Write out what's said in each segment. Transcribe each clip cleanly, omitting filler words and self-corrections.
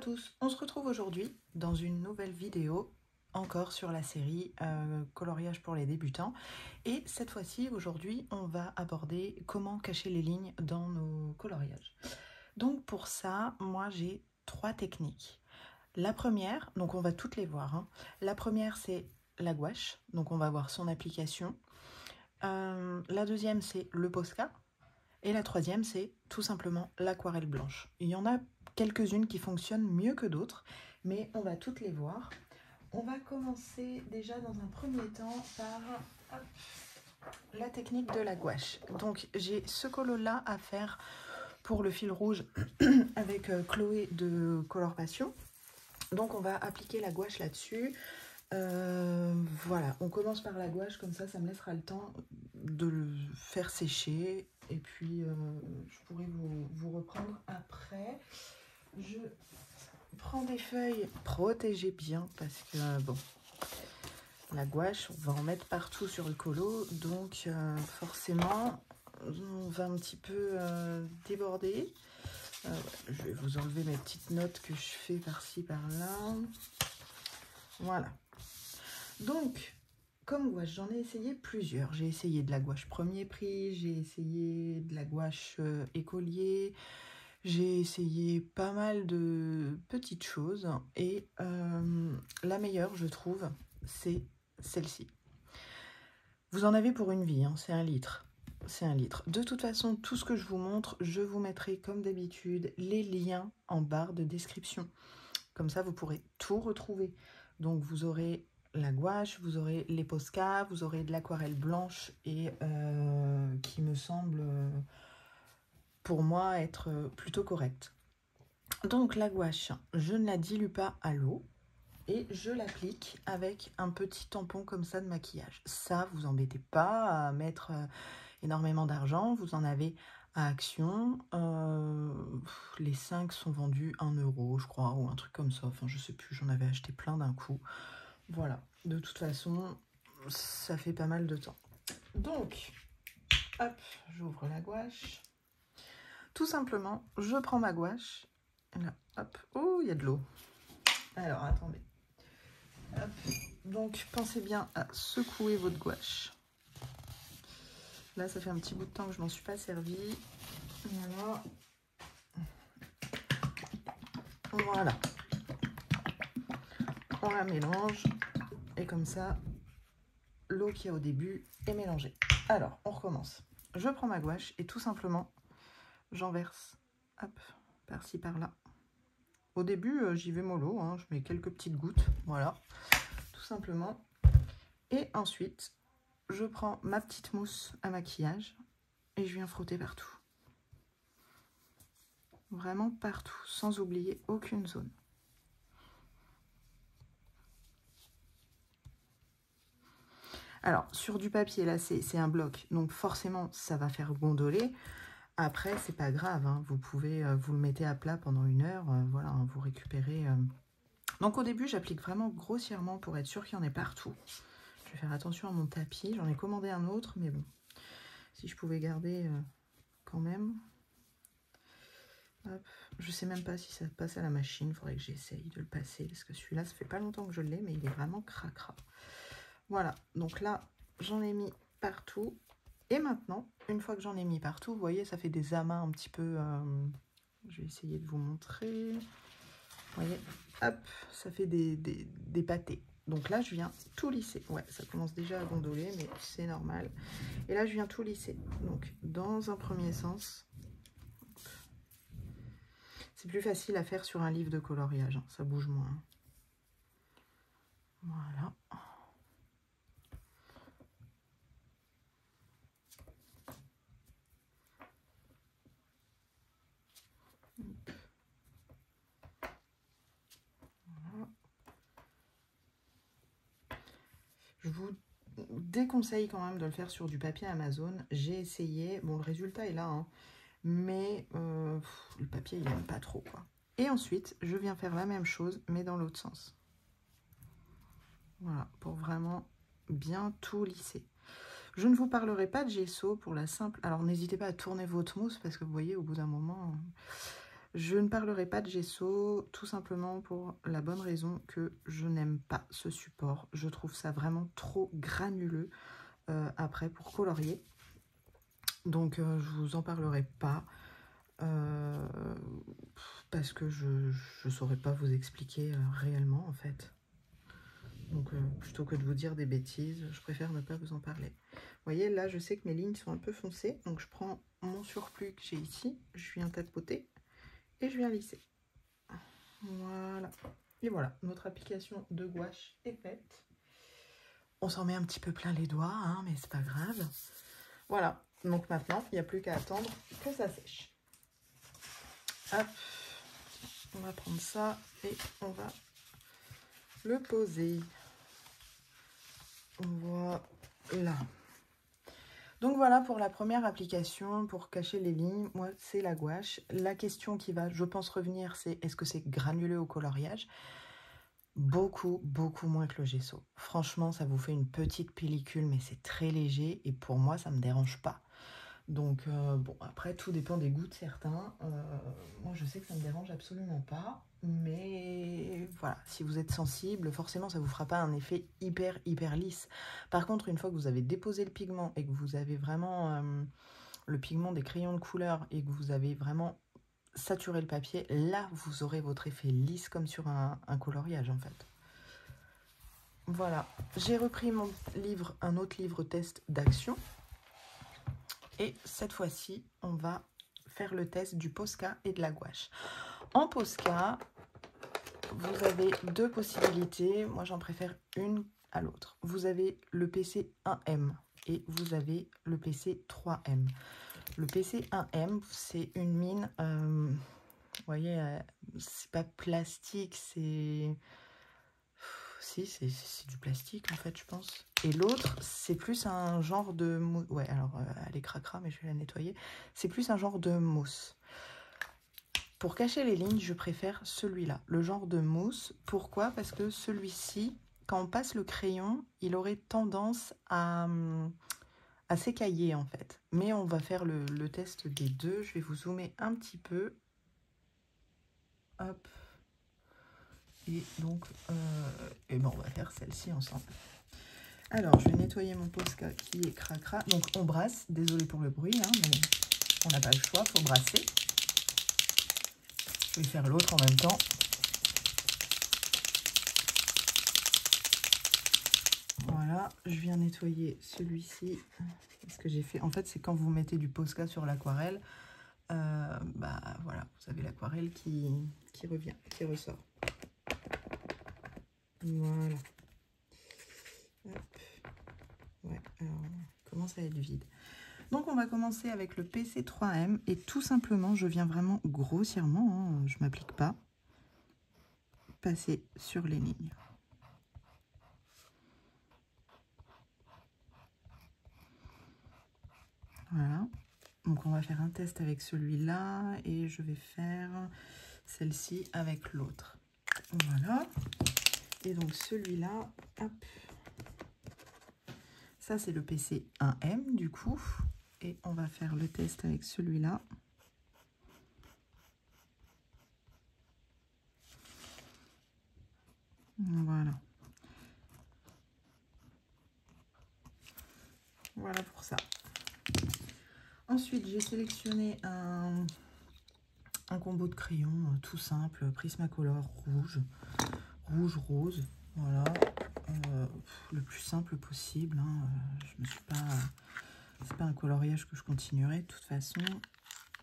tous, on se retrouve aujourd'hui dans une nouvelle vidéo, encore sur la série coloriage pour les débutants. Et cette fois-ci, aujourd'hui, on va aborder comment cacher les lignes dans nos coloriages. Donc pour ça, moi j'ai 3 techniques. La première, donc on va toutes les voir, hein. La première c'est la gouache, donc on va voir son application. La deuxième c'est le Posca. Et la troisième, c'est tout simplement l'aquarelle blanche. Il y en a quelques-unes qui fonctionnent mieux que d'autres, mais on va toutes les voir. On va commencer déjà dans un premier temps par la technique de la gouache. Donc j'ai ce colo-là à faire pour le fil rouge avec Chloé de Color Passion. Donc on va appliquer la gouache là-dessus. Voilà, on commence par la gouache, comme ça me laissera le temps de le faire sécher et puis je pourrai vous reprendre après. Je prends des feuilles protégées bien parce que bon, la gouache on va en mettre partout sur le colo, donc forcément on va un petit peu déborder. Je vais vous enlever mes petites notes que je fais par-ci par-là. Voilà. Donc, comme gouache, j'en ai essayé plusieurs. J'ai essayé de la gouache premier prix, j'ai essayé de la gouache écolier, j'ai essayé pas mal de petites choses. Et la meilleure, je trouve, c'est celle-ci. Vous en avez pour une vie, hein, c'est 1 litre. C'est 1 litre. De toute façon, tout ce que je vous montre, je vous mettrai comme d'habitude les liens en barre de description. Comme ça, vous pourrez tout retrouver. Donc, vous aurez la gouache, vous aurez les Posca, vous aurez de l'aquarelle blanche et qui me semble pour moi être plutôt correcte. Donc la gouache, je ne la dilue pas à l'eau et je l'applique avec un petit tampon comme ça de maquillage. Ça, vous embêtez pas à mettre énormément d'argent, vous en avez à Action. Les 5 sont vendus 1 €, je crois, ou un truc comme ça. Enfin, je sais plus, j'en avais acheté plein d'un coup. Voilà, de toute façon, ça fait pas mal de temps. Donc, hop, j'ouvre la gouache. Tout simplement, je prends ma gouache. Et là, hop, oh, il y a de l'eau. Alors, attendez. Hop. Donc, pensez bien à secouer votre gouache. Là, ça fait un petit bout de temps que je m'en suis pas servi. Voilà. Voilà. On la mélange. Et comme ça, l'eau qu'il y a au début est mélangée. Alors, on recommence. Je prends ma gouache et tout simplement, j'en verse, hop, par-ci, par-là. Au début, j'y vais mollo, hein, je mets quelques petites gouttes, voilà, tout simplement. Et ensuite, je prends ma petite mousse à maquillage et je viens frotter partout. Vraiment partout, sans oublier aucune zone. Alors, sur du papier, là, c'est un bloc, donc forcément, ça va faire gondoler. Après, c'est pas grave, hein, vous pouvez, vous le mettez à plat pendant 1 heure, voilà, hein, vous récupérez. Donc au début, j'applique vraiment grossièrement pour être sûr qu'il y en ait partout. Je vais faire attention à mon tapis, j'en ai commandé un autre, mais bon, si je pouvais garder quand même. Hop. Je sais même pas si ça passe à la machine, il faudrait que j'essaye de le passer, parce que celui-là, ça fait pas longtemps que je l'ai, mais il est vraiment cracra. Voilà, donc là, j'en ai mis partout. Et maintenant, une fois que j'en ai mis partout, vous voyez, ça fait des amas un petit peu... je vais essayer de vous montrer. Vous voyez, hop, ça fait des pâtés. Donc là, je viens tout lisser. Ouais, ça commence déjà à gondoler, mais c'est normal. Et là, je viens tout lisser. Donc, dans un premier sens, c'est plus facile à faire sur un livre de coloriage. Hein, ça bouge moins. Voilà. Je vous déconseille quand même de le faire sur du papier Amazon. J'ai essayé. Bon, le résultat est là, hein, mais le papier, il n'aime pas trop, quoi. Et ensuite, je viens faire la même chose, mais dans l'autre sens. Voilà, pour vraiment bien tout lisser. Je ne vous parlerai pas de gesso pour la simple... Alors, n'hésitez pas à tourner votre mousse, parce que vous voyez, au bout d'un moment, Je ne parlerai pas de gesso, tout simplement pour la bonne raison que je n'aime pas ce support. Je trouve ça vraiment trop granuleux après pour colorier. Donc je vous en parlerai pas parce que je ne saurais pas vous expliquer réellement en fait. Donc plutôt que de vous dire des bêtises, je préfère ne pas vous en parler. Vous voyez, là je sais que mes lignes sont un peu foncées, donc je prends mon surplus que j'ai ici, je viens tapoter et je viens lisser. Voilà. Et voilà, notre application de gouache est faite. On s'en met un petit peu plein les doigts, hein, mais c'est pas grave. Voilà, donc maintenant, il n'y a plus qu'à attendre que ça sèche. Hop, on va prendre ça et on va le poser. Voilà. Donc voilà pour la première application, pour cacher les lignes, moi c'est la gouache. La question qui va, je pense, revenir, c'est est-ce que c'est granuleux au coloriage? Beaucoup moins que le gesso. Franchement, ça vous fait une petite pellicule, mais c'est très léger et pour moi, ça ne me dérange pas. Donc bon, après, tout dépend des goûts de certains. Moi, je sais que ça ne me dérange absolument pas. Mais voilà, si vous êtes sensible, forcément, ça ne vous fera pas un effet hyper lisse. Par contre, une fois que vous avez déposé le pigment et que vous avez vraiment le pigment des crayons de couleur et que vous avez vraiment saturé le papier, là, vous aurez votre effet lisse comme sur un coloriage, en fait. Voilà, j'ai repris mon livre, un autre livre test d'action. Et cette fois-ci, on va faire le test du Posca et de la gouache. En Posca, vous avez deux possibilités. Moi, j'en préfère une à l'autre. Vous avez le PC 1M et vous avez le PC 3M. Le PC 1M, c'est une mine, vous voyez, c'est pas plastique, c'est... Si, c'est du plastique en fait, je pense. Et l'autre, c'est plus un genre de mousse. Ouais, alors elle est cracra, mais je vais la nettoyer. C'est plus un genre de mousse. Pour cacher les lignes, je préfère celui-là, le genre de mousse. Pourquoi? Parce que celui-ci, quand on passe le crayon, il aurait tendance à s'écailler en fait. Mais on va faire le test des deux. Je vais vous zoomer un petit peu. Hop. Et donc, ben on va faire celle-ci ensemble. Alors, je vais nettoyer mon Posca qui est cracra. Donc, on brasse. Désolée pour le bruit, hein, mais on n'a pas le choix, il faut brasser. Je vais faire l'autre en même temps. Voilà, je viens nettoyer celui-ci. Ce que j'ai fait, en fait, c'est quand vous mettez du Posca sur l'aquarelle, bah voilà, vous avez l'aquarelle qui revient, qui ressort. Voilà. Hop. Ouais, alors, commence à être vide. Donc, on va commencer avec le PC3M et tout simplement, je viens vraiment grossièrement, hein, je ne m'applique pas, passer sur les lignes. Voilà. Donc, on va faire un test avec celui-là et je vais faire celle-ci avec l'autre. Voilà. Et donc, celui-là, hop. Ça, c'est le PC 1M du coup. Et on va faire le test avec celui-là. Voilà. Voilà pour ça. Ensuite, j'ai sélectionné un combo de crayons tout simple, Prismacolor rouge, rose. Voilà. Le plus simple possible. Hein. Je me suis pas... C'est pas un coloriage que je continuerai de toute façon.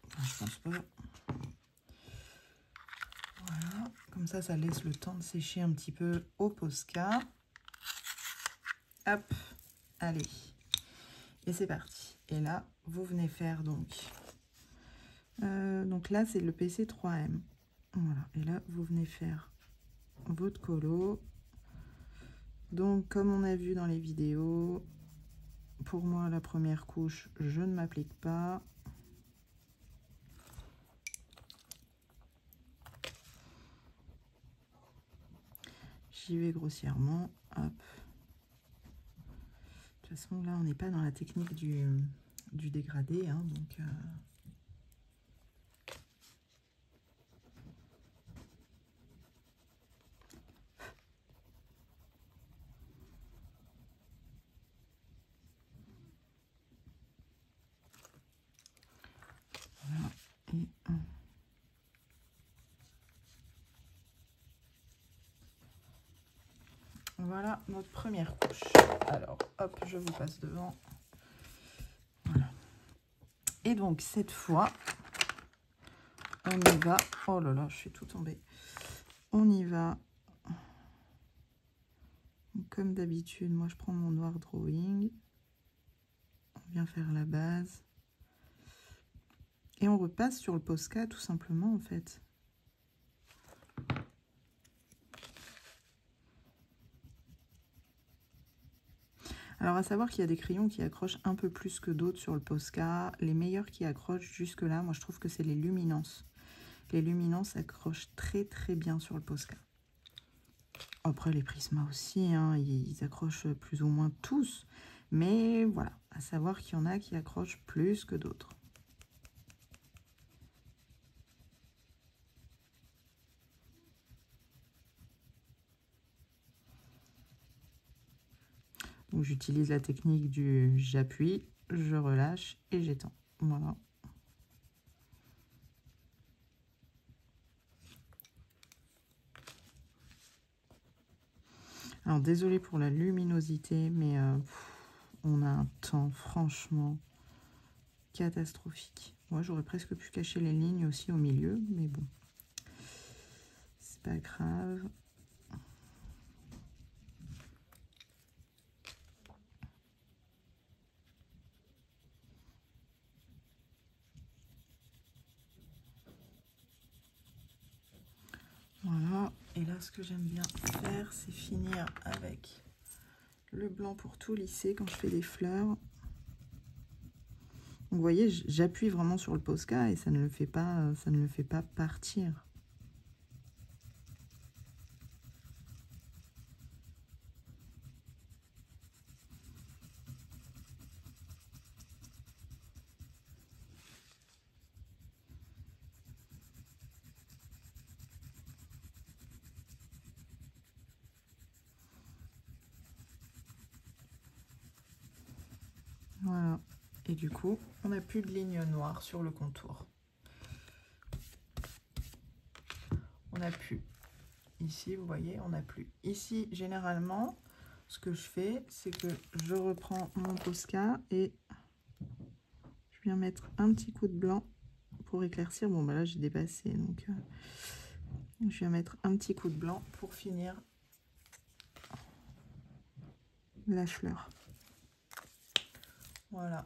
Enfin, je pense pas. Voilà. Comme ça, ça laisse le temps de sécher un petit peu au Posca. Hop. Allez. Et c'est parti. Et là, vous venez faire donc... donc là, c'est le PC 3M. Voilà. Et là, vous venez faire votre colo. Donc, comme on a vu dans les vidéos, pour moi, la première couche, je ne m'applique pas. J'y vais grossièrement. Hop. De toute façon, là, on n'est pas dans la technique du dégradé. Hein, donc, notre première couche. Alors, hop, je vous passe devant. Voilà. Et donc, cette fois, on y va. Oh là là, je suis tout tombée. On y va. Comme d'habitude, moi, je prends mon noir drawing. On vient faire la base. Et on repasse sur le Posca, tout simplement, en fait. Alors, à savoir qu'il y a des crayons qui accrochent un peu plus que d'autres sur le Posca. Les meilleurs qui accrochent jusque-là, moi, je trouve que c'est les Luminance. Les Luminance accrochent très, très bien sur le Posca. Après, les Prisma aussi, hein, ils accrochent plus ou moins tous. Mais voilà, à savoir qu'il y en a qui accrochent plus que d'autres. Donc, j'utilise la technique du j'appuie, je relâche et j'étends. Voilà. Alors, désolé pour la luminosité, mais on a un temps franchement catastrophique. Moi, j'aurais presque pu cacher les lignes aussi au milieu, mais bon, c'est pas grave. Voilà, et là, ce que j'aime bien faire, c'est finir avec le blanc pour tout lisser quand je fais des fleurs. Donc, vous voyez, j'appuie vraiment sur le Posca et ça ne le fait pas partir. Voilà. Et du coup, on n'a plus de ligne noire sur le contour. On n'a plus. Ici, vous voyez, on n'a plus. Ici, généralement, ce que je fais, c'est que je reprends mon Posca et je viens mettre un petit coup de blanc pour éclaircir. Bon, bah là, j'ai dépassé, donc je viens mettre un petit coup de blanc pour finir la fleur. Voilà.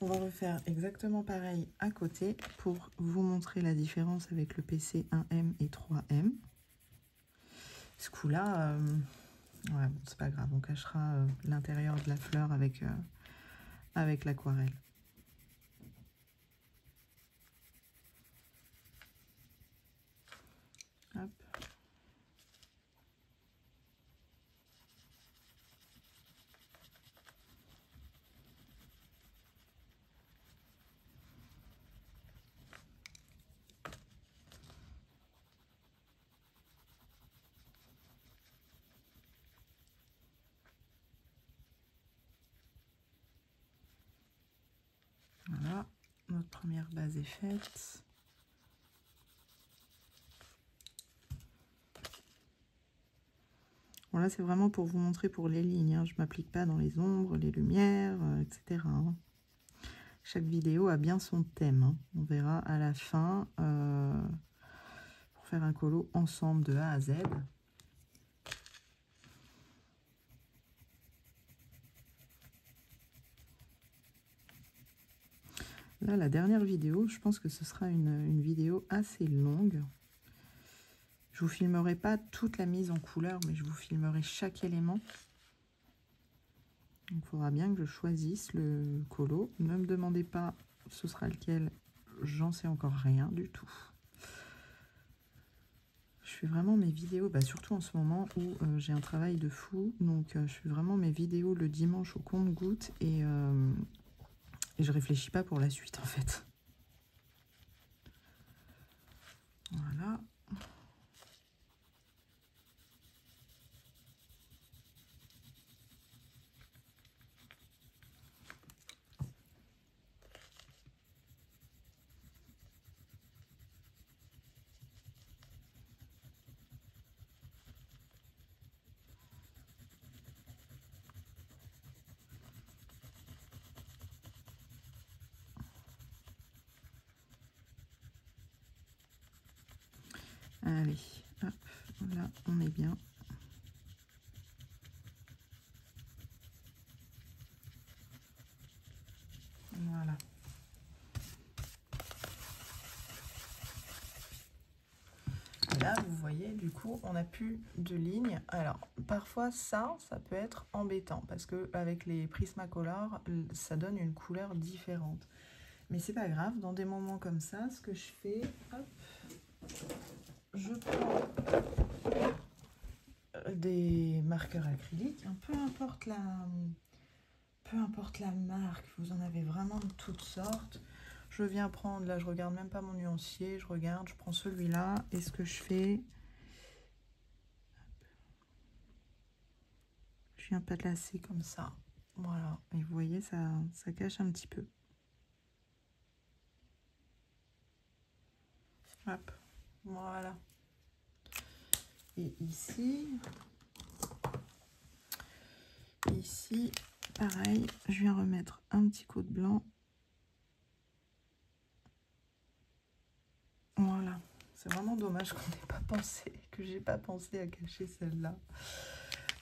On va refaire exactement pareil à côté pour vous montrer la différence avec le PC 1M et 3M. Ce coup-là, ouais, bon, c'est pas grave, on cachera l'intérieur de la fleur avec l'aquarelle. Hop. Voilà, notre première base est faite. Bon, là, c'est vraiment pour vous montrer pour les lignes, hein. Je ne m'applique pas dans les ombres, les lumières, etc. hein. Chaque vidéo a bien son thème. Hein. On verra à la fin pour faire un colo ensemble de A à Z. Là, la dernière vidéo, je pense que ce sera une vidéo assez longue. Je vous filmerai pas toute la mise en couleur, mais je vous filmerai chaque élément. Il faudra bien que je choisisse le colo. Ne me demandez pas ce sera lequel, j'en sais encore rien du tout. Je fais vraiment mes vidéos, bah surtout en ce moment où j'ai un travail de fou. Donc je fais vraiment mes vidéos le dimanche au compte-gouttes et je réfléchis pas pour la suite en fait. Voilà. Allez, hop, là, on est bien. Voilà. Et là, vous voyez, du coup, on n'a plus de ligne. Alors, parfois, ça peut être embêtant parce que avec les Prismacolor, ça donne une couleur différente. Mais c'est pas grave, dans des moments comme ça, ce que je fais, hop, je prends des marqueurs acryliques, hein, peu importe la marque, vous en avez vraiment de toutes sortes. Je viens prendre, là je regarde même pas mon nuancier, je prends celui-là, et ce que je fais, je viens pas de lasser comme ça, voilà, et vous voyez, ça cache un petit peu. Hop, voilà. Et ici, pareil, je viens remettre un petit coup de blanc. Voilà, c'est vraiment dommage qu'on n'ait pas pensé, que j'ai pas pensé à cacher celle-là.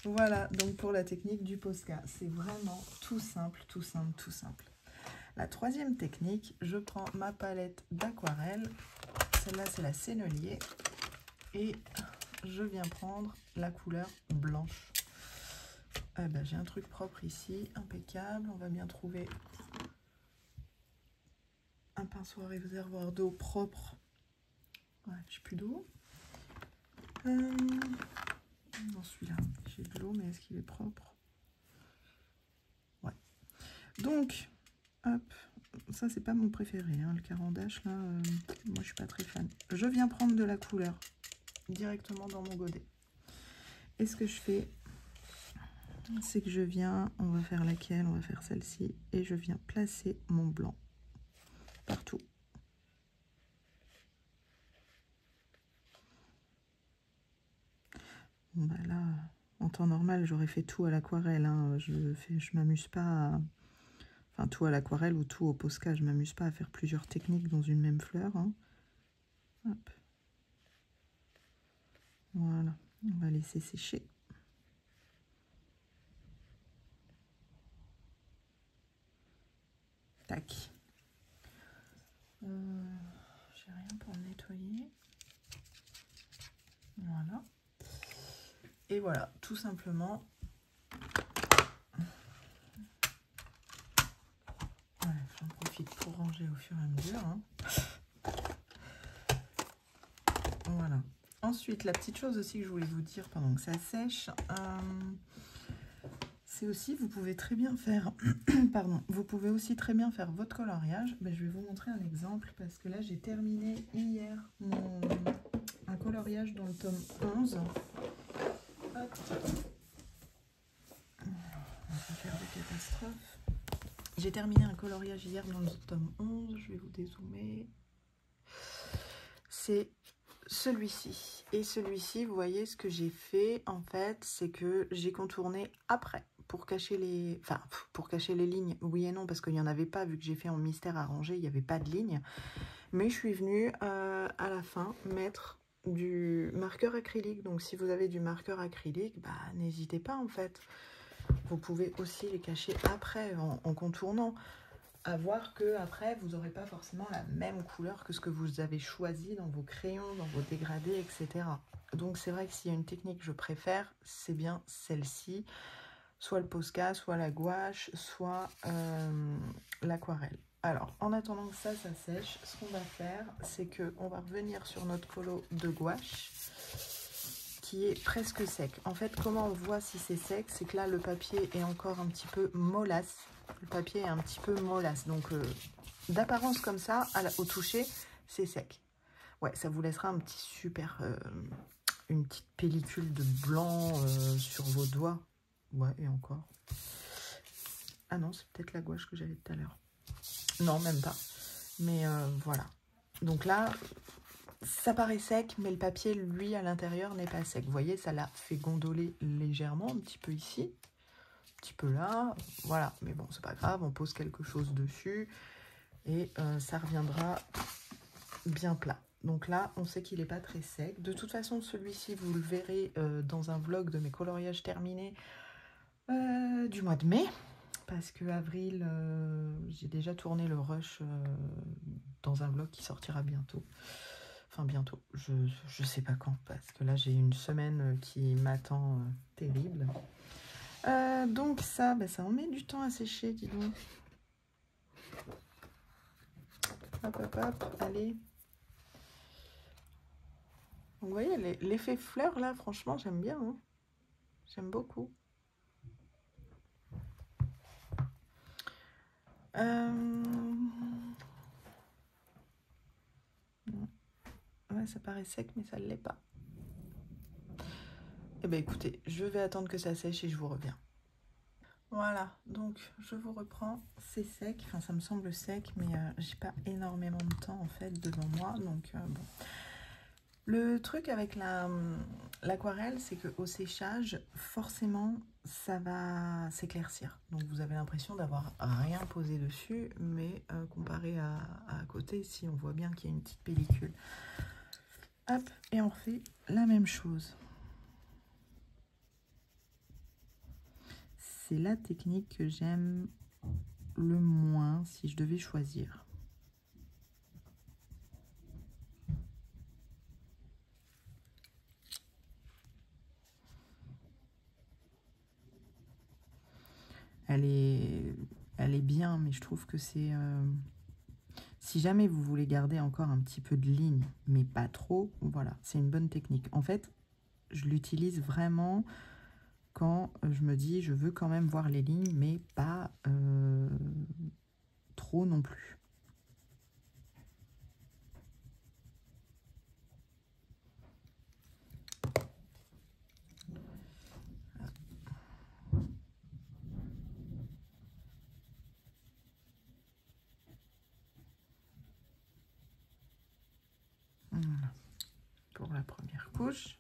Voilà, donc pour la technique du Posca, c'est vraiment tout simple, tout simple, tout simple. La troisième technique, je prends ma palette d'aquarelle, celle-là c'est la Sennelier, et je viens prendre la couleur blanche. J'ai un truc propre ici, impeccable, on va bien trouver un pinceau à réservoir d'eau propre. Ouais, j'ai plus d'eau. Dans celui-là, j'ai de l'eau, mais est-ce qu'il est propre? Ouais. Donc, hop, ça c'est pas mon préféré, hein, le carandache là, moi je suis pas très fan. Je viens prendre de la couleur directement dans mon godet. Et ce que je fais, c'est que je viens, on va faire laquelle? On va faire celle-ci, et je viens placer mon blanc partout. Bon bah là, en temps normal, j'aurais fait tout à l'aquarelle, hein. Je m'amuse pas à... Enfin, tout à l'aquarelle ou tout au Posca, je m'amuse pas à faire plusieurs techniques dans une même fleur, hein. Hop. Voilà, on va laisser sécher. Tac. J'ai rien pour nettoyer. Voilà. Et voilà, tout simplement. Voilà, j'en profite pour ranger au fur et à mesure, hein. Voilà. Ensuite, la petite chose aussi que je voulais vous dire pendant que ça sèche, c'est aussi, vous pouvez très bien faire, pardon, vous pouvez aussi très bien faire votre coloriage. Je vais vous montrer un exemple parce que là, j'ai terminé hier un coloriage dans le tome 11. Hop. On va pas faire de catastrophe. J'ai terminé un coloriage hier dans le tome 11. Je vais vous dézoomer. C'est celui-ci. Et celui-ci, vous voyez, ce que j'ai fait, en fait, c'est que j'ai contourné après. Pour cacher les... Enfin, pour cacher les lignes, oui et non, parce qu'il n'y en avait pas, vu que j'ai fait en mystère arrangé, il n'y avait pas de ligne. Mais je suis venue à la fin mettre du marqueur acrylique. Donc si vous avez du marqueur acrylique, n'hésitez pas en fait. Vous pouvez aussi les cacher après en contournant. À voir que après vous n'aurez pas forcément la même couleur que ce que vous avez choisi dans vos crayons, dans vos dégradés, etc. Donc c'est vrai que s'il y a une technique que je préfère, c'est bien celle-ci. Soit le Posca, soit la gouache, soit l'aquarelle. Alors, en attendant que ça sèche, ce qu'on va faire, c'est qu'on va revenir sur notre colo de gouache, qui est presque sec. En fait, comment on voit si c'est sec? C'est que là, le papier est encore un petit peu mollasse. Le papier est un petit peu mollasse. Donc, d'apparence comme ça, au toucher, c'est sec. Ouais, ça vous laissera un petit super... une petite pellicule de blanc sur vos doigts. Ouais, et encore. Ah non, c'est peut-être la gouache que j'avais tout à l'heure. Non, même pas. Mais voilà. Donc là, ça paraît sec, mais le papier, lui, à l'intérieur, n'est pas sec. Vous voyez, ça l'a fait gondoler légèrement, un petit peu ici, un petit peu là. Voilà, mais bon, c'est pas grave, on pose quelque chose dessus et ça reviendra bien plat. Donc là, on sait qu'il n'est pas très sec. De toute façon, celui-ci, vous le verrez dans un vlog de mes coloriages terminés du mois de mai. Parce que avril, j'ai déjà tourné le rush dans un vlog qui sortira bientôt. Enfin, bientôt. Je sais pas quand, parce que là, j'ai une semaine qui m'attend terrible. Donc ça, ça en met du temps à sécher, dis donc. Hop, hop, hop, allez. Donc, vous voyez, l'effet fleur, là, franchement, j'aime bien. Hein. J'aime beaucoup. Ouais, ça paraît sec, mais ça ne l'est pas. Eh bien, écoutez, je vais attendre que ça sèche et je vous reviens. Voilà, donc je vous reprends. C'est sec, enfin ça me semble sec, mais j'ai pas énormément de temps en fait devant moi, donc bon. Le truc avec l'aquarelle, c'est qu'au séchage, forcément, ça va s'éclaircir. Donc vous avez l'impression d'avoir rien posé dessus, mais comparé à côté, si on voit bien qu'il y a une petite pellicule. Hop, et on refait la même chose. C'est la technique que j'aime le moins si je devais choisir. Elle est bien, mais je trouve que c'est... si jamais vous voulez garder encore un petit peu de ligne, mais pas trop, voilà, c'est une bonne technique. En fait, je l'utilise vraiment quand je me dis je veux quand même voir les lignes, mais pas trop non plus. Voilà, pour la première couche.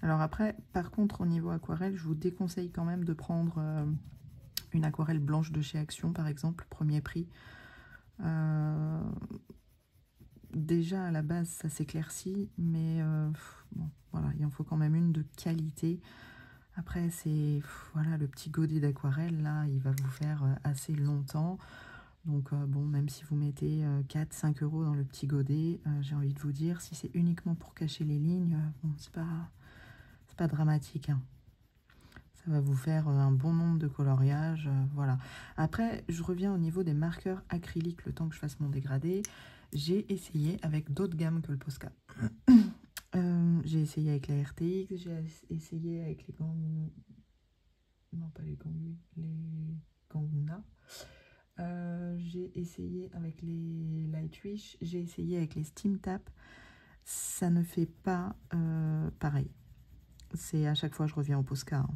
Alors après, par contre, au niveau aquarelle, je vous déconseille quand même de prendre une aquarelle blanche de chez Action, par exemple, premier prix. Déjà, à la base, ça s'éclaircit, mais bon, voilà, il en faut quand même une de qualité. Après, c'est voilà, le petit godet d'aquarelle, là, il va vous faire assez longtemps. Donc, bon, même si vous mettez 4-5 € dans le petit godet, j'ai envie de vous dire, si c'est uniquement pour cacher les lignes, bon, c'est pas dramatique, hein. Ça va vous faire un bon nombre de coloriages, voilà. Après, je reviens au niveau des marqueurs acryliques, le temps que je fasse mon dégradé. J'ai essayé avec d'autres gammes que le Posca. J'ai essayé avec la RTX, j'ai essayé avec les Ganguna. Non, pas les Ganguna, les Ganguna. J'ai essayé avec les Lightwish, j'ai essayé avec les Steam Tap. Ça ne fait pas pareil. C'est à chaque fois je reviens au Posca. Hein.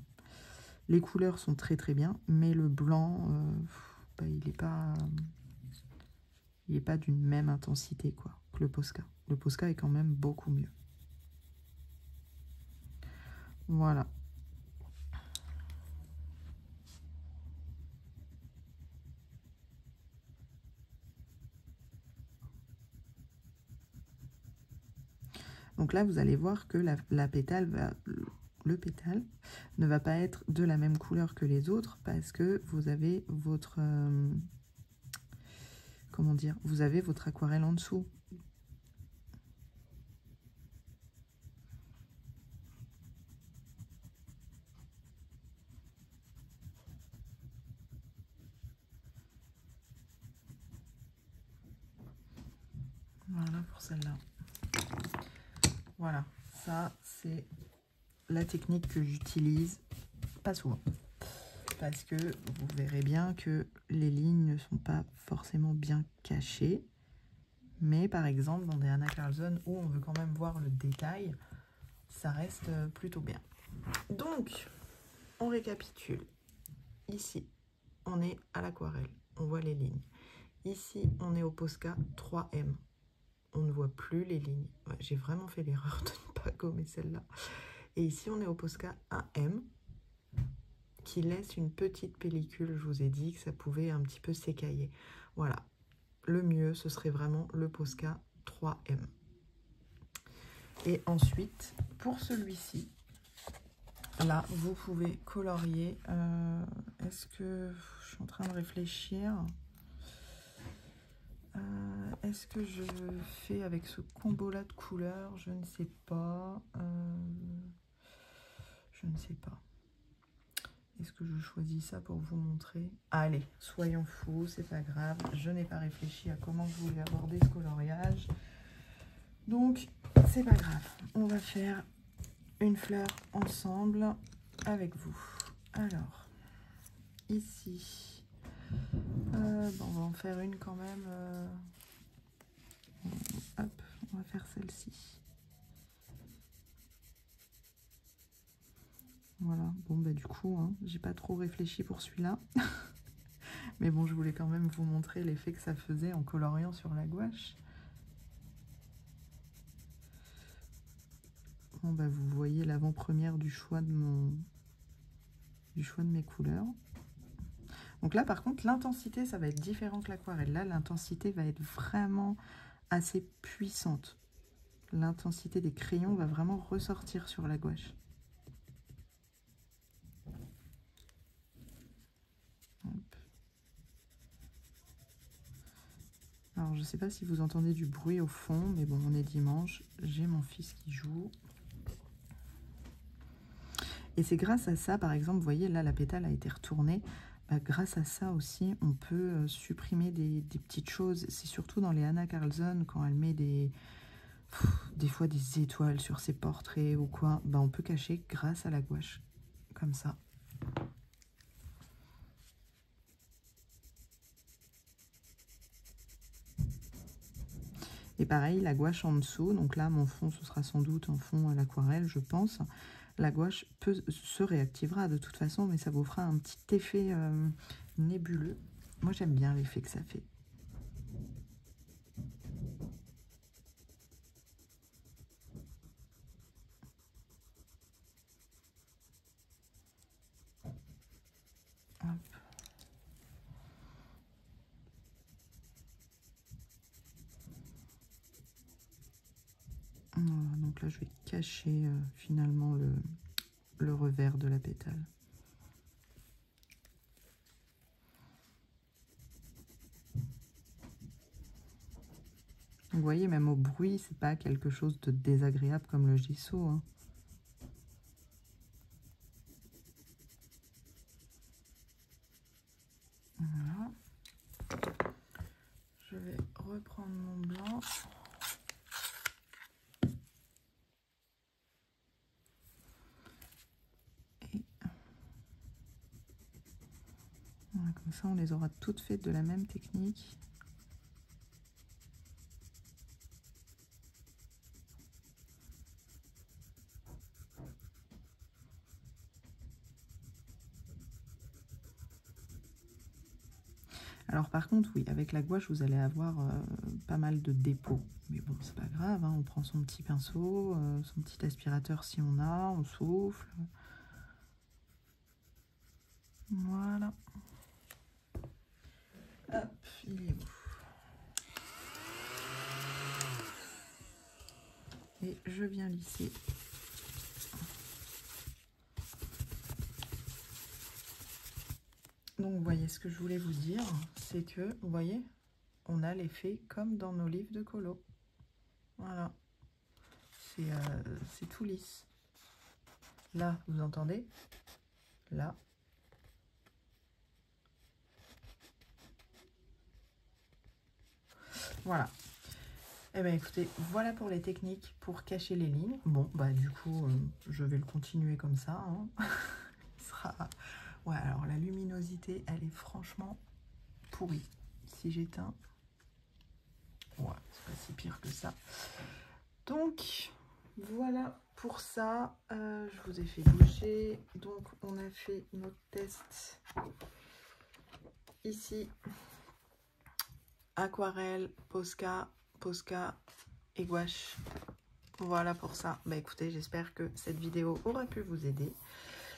Les couleurs sont très très bien, mais le blanc, bah, il n'est pas d'une même intensité quoi, que le Posca. Le Posca est quand même beaucoup mieux. Voilà. Donc là, vous allez voir que la pétale le pétale ne va pas être de la même couleur que les autres parce que vous avez votre... comment dire? Vous avez votre aquarelle en dessous. Voilà pour celle-là. Voilà, ça c'est la technique que j'utilise pas souvent. Parce que vous verrez bien que les lignes ne sont pas forcément bien cachées. Mais par exemple, dans des Anna Carlson où on veut quand même voir le détail, ça reste plutôt bien. Donc, on récapitule. Ici, on est à l'aquarelle, on voit les lignes. Ici, on est au Posca 3M. On ne voit plus les lignes. Ouais, j'ai vraiment fait l'erreur de ne pas gommer celle-là. Et ici, on est au Posca 1M qui laisse une petite pellicule. Je vous ai dit que ça pouvait un petit peu s'écailler. Voilà. Le mieux, ce serait vraiment le Posca 3M. Et ensuite, pour celui-ci, là, vous pouvez colorier. Est-ce que... Je suis en train de réfléchir. Est-ce que je fais avec ce combo-là de couleurs? Je ne sais pas. Je ne sais pas. Est-ce que je choisis ça pour vous montrer? Allez, soyons fous, c'est pas grave. Je n'ai pas réfléchi à comment je voulais aborder ce coloriage. Donc, c'est pas grave. On va faire une fleur ensemble avec vous. Alors, ici, bon, on va en faire une quand même. Hop, on va faire celle-ci. Voilà, bon bah du coup, hein, j'ai pas trop réfléchi pour celui-là. Mais bon, je voulais quand même vous montrer l'effet que ça faisait en coloriant sur la gouache. Bon bah vous voyez l'avant-première du choix de mes couleurs. Donc là par contre, l'intensité, ça va être différent que l'aquarelle. Là, l'intensité va être vraiment assez puissante. L'intensité des crayons va vraiment ressortir sur la gouache. Hop. Alors, je ne sais pas si vous entendez du bruit au fond, mais bon, on est dimanche, j'ai mon fils qui joue. Et c'est grâce à ça, par exemple, vous voyez, là, la pétale a été retournée. Bah, grâce à ça aussi, on peut supprimer des petites choses. C'est surtout dans les Anna Carlson, quand elle met des fois des étoiles sur ses portraits ou quoi, bah, on peut cacher grâce à la gouache, comme ça. Et pareil, la gouache en dessous, donc là, mon fond, ce sera sans doute un fond à l'aquarelle, je pense. La gouache se réactivera de toute façon, mais ça vous fera un petit effet nébuleux. Moi, j'aime bien l'effet que ça fait. Hop. Voilà, donc là, je vais cacher finalement le revers de la pétale. Vous voyez, même au bruit, c'est pas quelque chose de désagréable comme le gesso, hein. Voilà. Je vais reprendre mon blanc. Et voilà, comme ça, on les aura toutes faites de la même technique. Alors par contre, oui, avec la gouache, vous allez avoir pas mal de dépôts. Mais bon, c'est pas grave, hein, on prend son petit pinceau, son petit aspirateur si on a, on souffle. Voilà. Hop, il est où? Et je viens lisser. Donc, vous voyez, ce que je voulais vous dire, c'est que, vous voyez, on a l'effet comme dans nos livres de colo. Voilà. C'est tout lisse. Là, vous entendez? Là. Voilà. Eh bien, écoutez, voilà pour les techniques pour cacher les lignes. Bon, bah du coup, je vais le continuer comme ça, hein. Il sera... Ouais, alors la luminosité, elle est franchement pourrie. Si j'éteins... Ouais, c'est pas si pire que ça. Donc, Voilà pour ça. Je vous ai fait bouger. Donc, on a fait notre test ici. Aquarelle, Posca, Posca et gouache. Voilà pour ça. Bah écoutez, j'espère que cette vidéo aura pu vous aider.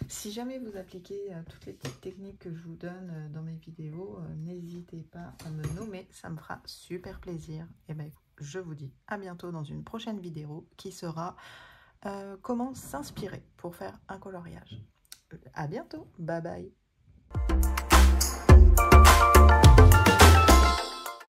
Si jamais vous appliquez toutes les petites techniques que je vous donne dans mes vidéos, n'hésitez pas à me nommer, ça me fera super plaisir. Et ben, je vous dis à bientôt dans une prochaine vidéo qui sera comment s'inspirer pour faire un coloriage. À bientôt, bye bye.